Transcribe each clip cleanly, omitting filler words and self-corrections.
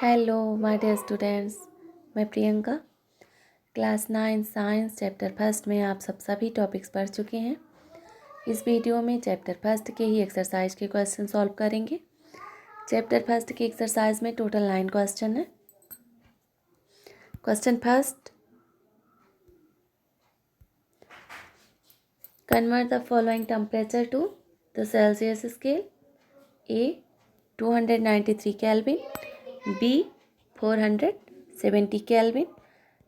Hello my dear students, मैं Priyanka class 9 science chapter first में आप सभी टॉपिक्स पढ़ चुके हैं। इस वीडियो में चैप्टर फर्स्ट के ही एक्सरसाइज के क्वेश्चन सॉल्व करेंगे। चैप्टर फर्स्ट की एक्सरसाइज में टोटल 9 क्वेश्चन है। Question first, convert the following temperature to the Celsius scale. A 293 kelvin, B 470 kelvin.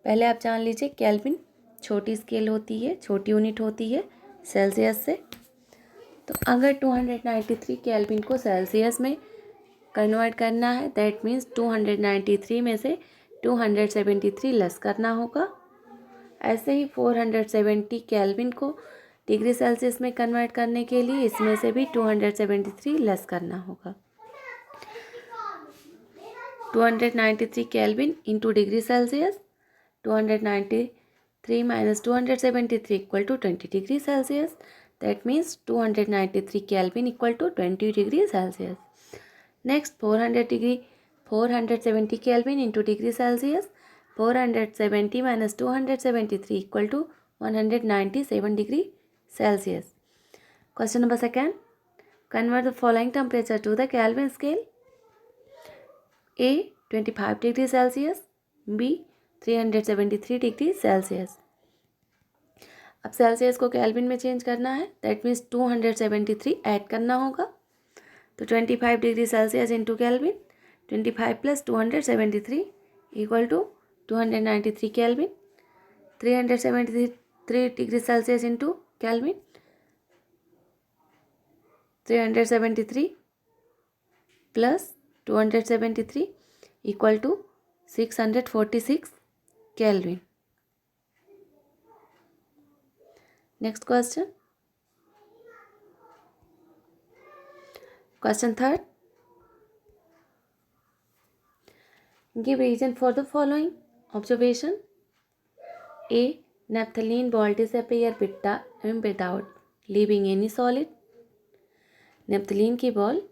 पहले आप जान लीजिए केल्विन छोटी स्केल होती है, छोटी यूनिट होती है सेल्सियस से। तो अगर 293 केल्विन को सेल्सियस में कन्वर्ट करना है, दैट मीन्स 293 में से 273 लेस करना होगा। ऐसे ही 470 केल्विन को डिग्री सेल्सियस में कन्वर्ट करने के लिए इसमें से भी 273 लेस करना होगा। 293 kelvin into degree Celsius, 293 minus 273 equal to 20 degree Celsius. That means 293 Kelvin equal to 20 degree Celsius. Next 470 Kelvin into degree Celsius. 470 minus 273 equal to 197 degree Celsius. Question number second. Convert the following temperature to the Kelvin scale. A 25 degree Celsius, B 373 degree Celsius. अब Celsius को kelvin में change करना है, that means 273 add करना होगा। तो 25 degree Celsius into kelvin, 25 plus 273 equal to 293 kelvin. 373 degree Celsius into kelvin, 373 plus 273 equal to 646 Kelvin. Next question. Question third. Give reason for the following observation. A. Naphthalene ball disappear without leaving any solid. Naphthalene की ball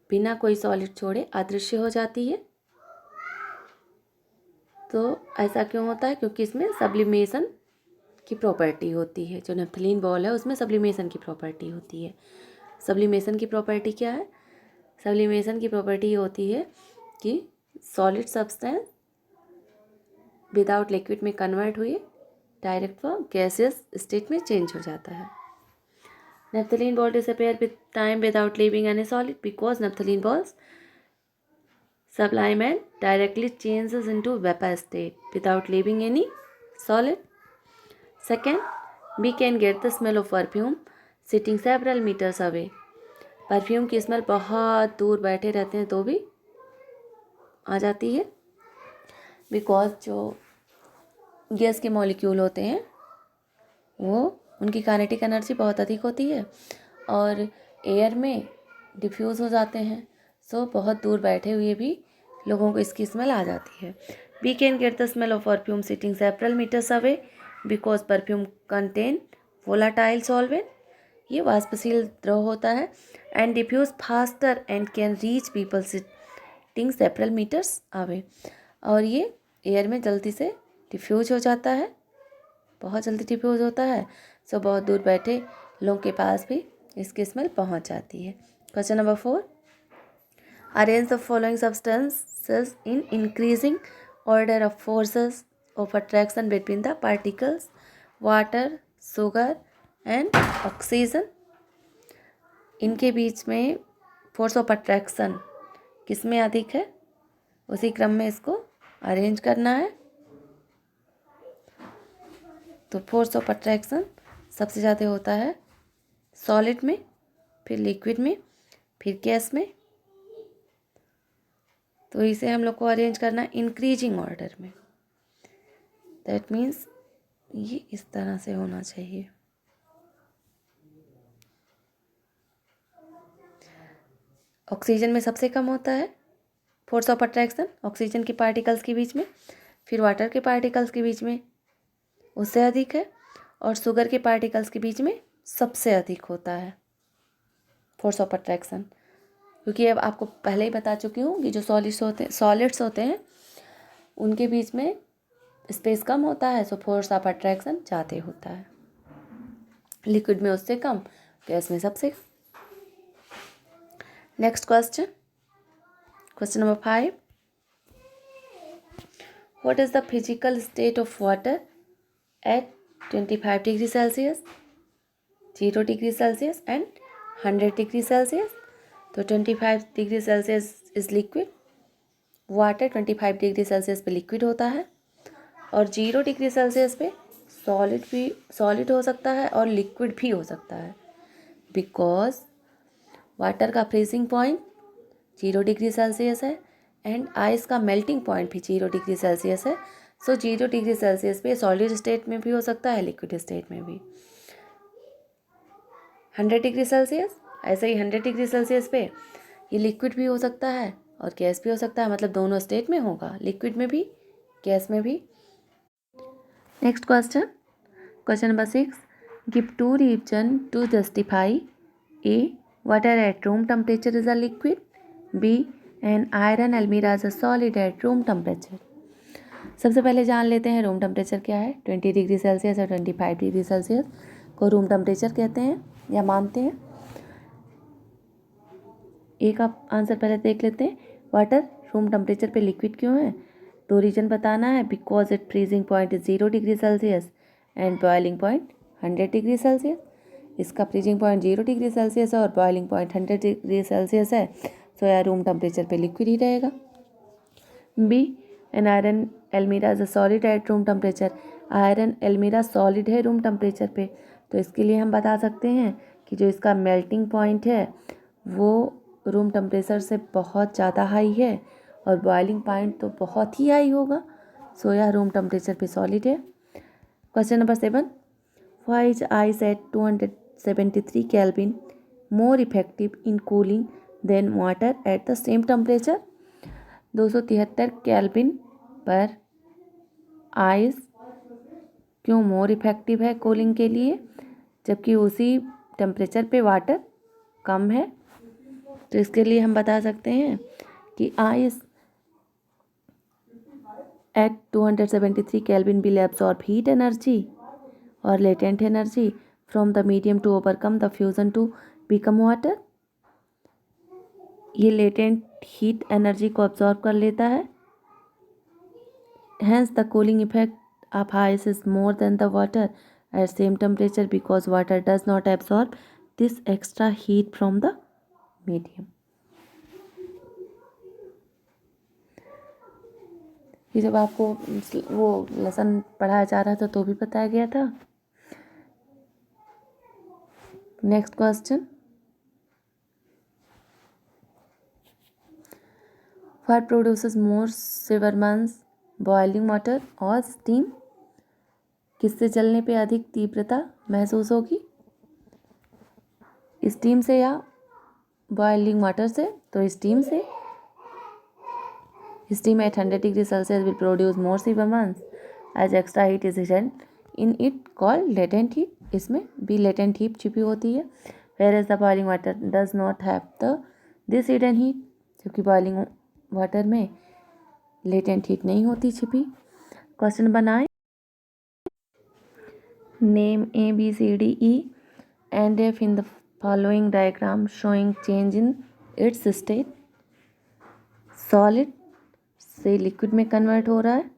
बिना कोई solid छोड़े अदृश्य हो जाती है। तो ऐसा क्यों होता है? क्योंकि इसमें सब्लिमेशन की प्रॉपर्टी होती है। जो नेप्थलीन बॉल है उसमें सब्लिमेशन की प्रॉपर्टी होती है। सब्लिमेशन की प्रॉपर्टी क्या है? सब्लिमेशन की प्रॉपर्टी होती है कि सॉलिड सब्सटेंस विदाउट लिक्विड में कन्वर्ट हुए डायरेक्ट व गैसियस स्टेट में चेंज हो जाता है। Naphthalene ball disappear with time without leaving any solid because naphthalene balls sublime and directly changes into vapor state without leaving any solid. Second, we can get the smell of perfume sitting several meters away. Perfume की smell बहुत दूर बैठे रहते हैं तो भी आ जाती है, बिकॉज जो गैस के मॉलिक्यूल होते हैं वो उनकी काइनेटिक एनर्जी बहुत अधिक होती है और एयर में डिफ्यूज़ हो जाते हैं। सो बहुत दूर बैठे हुए भी लोगों को इसकी स्मेल आ जाती है। We can get the smell of perfume sitting several metres away because perfume contain volatile solvent. ये वाष्पशील द्रव होता है and diffuse faster and can reach people sitting several metres away. और ये एयर में जल्दी से डिफ्यूज हो जाता है, बहुत जल्दी डिफ्यूज होता है। सो बहुत दूर बैठे लोगों के पास भी इसकी स्मेल पहुंच जाती है। Question number 4. Arrange the following substances in increasing order of forces of attraction between the particles: water, sugar and oxygen. इनके बीच में फोर्स ऑफ अट्रैक्शन किस में अधिक है, उसी क्रम में इसको अरेंज करना है। तो फोर्स ऑफ अट्रैक्शन सबसे ज़्यादा होता है सॉलिड में, फिर लिक्विड में, फिर गैस में। तो इसे हम लोग को अरेंज करना है इंक्रीजिंग ऑर्डर में। दैट मीन्स ये इस तरह से होना चाहिए। ऑक्सीजन में सबसे कम होता है फोर्स ऑफ अट्रैक्शन ऑक्सीजन के पार्टिकल्स के बीच में, फिर वाटर के पार्टिकल्स के बीच में उससे अधिक है, और शुगर के पार्टिकल्स के बीच में सबसे अधिक होता है फोर्स ऑफ अट्रैक्शन। क्योंकि अब आपको पहले ही बता चुकी हूँ कि जो सॉलिड्स होते हैं उनके बीच में स्पेस कम होता है, सो फोर्स ऑफ अट्रैक्शन ज़्यादा होता है। लिक्विड में उससे कम, गैस में सबसे कम। Next question, question number 5, what is the physical state of water at 25 degree Celsius, 0 degree Celsius and 100 degree Celsius? तो 25 degree Celsius is liquid, water 25 degree Celsius पे लिक्विड होता है, और 0 डिग्री सेल्सियस पे सॉलिड हो सकता है और लिक्विड भी हो सकता है, बिकॉज वाटर का फ्रीजिंग पॉइंट 0 डिग्री सेल्सियस है एंड आइस का मेल्टिंग पॉइंट भी 0 डिग्री सेल्सियस है। सो 0 डिग्री सेल्सियस पे सॉलिड स्टेट में भी हो सकता है, लिक्विड स्टेट में भी। 100 डिग्री सेल्सियस, ऐसे ही 100 डिग्री सेल्सियस पे ये लिक्विड भी हो सकता है और गैस भी हो सकता है, मतलब दोनों स्टेट में होगा, लिक्विड में भी गैस में भी। Next question, question number 6, give 2 reason to justify a water at room temperature is a liquid, B an iron almirah is a solid at room temperature. सबसे पहले जान लेते हैं रूम टेम्परेचर क्या है। 20 डिग्री सेल्सियस और 25 डिग्री सेल्सियस को room temperature कहते हैं या मानते हैं। ए का आंसर पहले देख लेते हैं, वाटर रूम टेम्परेचर पे लिक्विड क्यों है? 2 रीजन बताना है, because it freezing point is 0 degree Celsius and boiling point 100 degree Celsius. इसका फ्रीजिंग पॉइंट 0 डिग्री सेल्सियस है और बॉइलिंग पॉइंट 100 डिग्री सेल्सियस है, सो यार रूम टेम्परेचर पे लिक्विड ही रहेगा। B an iron almirah is a solid at room temperature, iron almirah solid है room temperature पे, तो इसके लिए हम बता सकते हैं कि जो इसका मेल्टिंग पॉइंट है वो रूम टेम्परेचर से बहुत ज़्यादा हाई है और बॉइलिंग पॉइंट तो बहुत ही हाई होगा, सो यह रूम टेम्परेचर पे सॉलिड है। Question number 7, why is ice at 273 kelvin more effective in cooling than water at the same temperature? 273 kelvin पर आइस क्यों मोर इफेक्टिव है कूलिंग के लिए, जबकि उसी टेम्परेचर पे वाटर कम है? तो इसके लिए हम बता सकते हैं कि ice at 273 kelvin will absorb heat energy और latent energy from the medium to overcome the fusion to become water. ये लेटेंट हीट एनर्जी को अब्सॉर्ब कर लेता है, hence the cooling effect of ice is more than the water at same temperature because water does not absorb this extra heat from the medium. ये जब आपको वो lesson पढ़ाया जा रहा था तो भी बताया गया था। Next question, what produces more Silverman's boiling water और स्टीम? किससे जलने पे अधिक तीव्रता महसूस होगी, स्टीम से या बॉइलिंग वाटर से? तो स्टीम से। Steam at 100 degree Celsius will produce more Silverman's as extra heat is hidden in it called latent heat. इसमें भी लेटेंट हीट छिपी होती है, whereas the boiling water does not have the this hidden heat, जबकि boiling water में latent heat नहीं होती छिपी। क्वेश्चन बनाएं, name A B C D E and F in the following diagram showing change in its state. Solid से liquid में convert हो रहा है,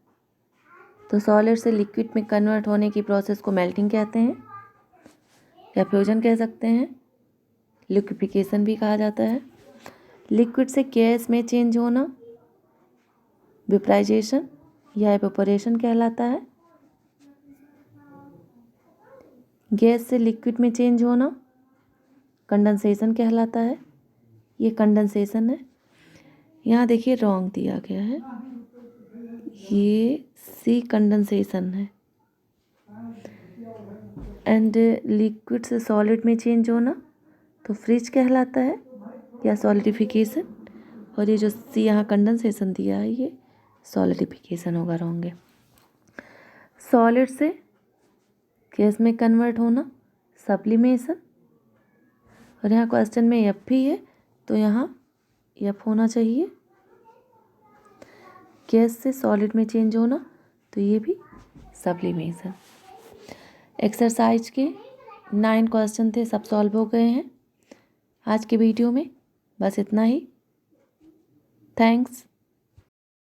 तो सॉलिड से लिक्विड में कन्वर्ट होने की प्रोसेस को मेल्टिंग कहते हैं या फ्यूजन कह सकते हैं, लिक्विफिकेशन भी कहा जाता है। लिक्विड से गैस में चेंज होना वेपराइजेशन या एवेपोरेशन कहलाता है। गैस से लिक्विड में चेंज होना कंडेंसेशन कहलाता है। ये कंडेंसेशन है, यहाँ देखिए रॉन्ग दिया गया है, ये सी कंडेंसेशन है। एंड लिक्विड से सॉलिड में चेंज होना तो फ्रीज कहलाता है या सॉलिडिफिकेशन, और ये जो सी यहाँ कंडेंसेशन दिया है ये सॉलिडिफिकेशन होगा, रॉन्ग है। सॉलिड से गैस में कन्वर्ट होना सब्लिमेशन, और यहाँ क्वेश्चन में एफ भी है तो यहाँ एफ होना चाहिए। गैस से सॉलिड में चेंज होना, तो ये भी सब्लिमेशन। एक्सरसाइज के 9 क्वेश्चन थे, सब सॉल्व हो गए हैं आज के वीडियो में। बस इतना ही। थैंक्स।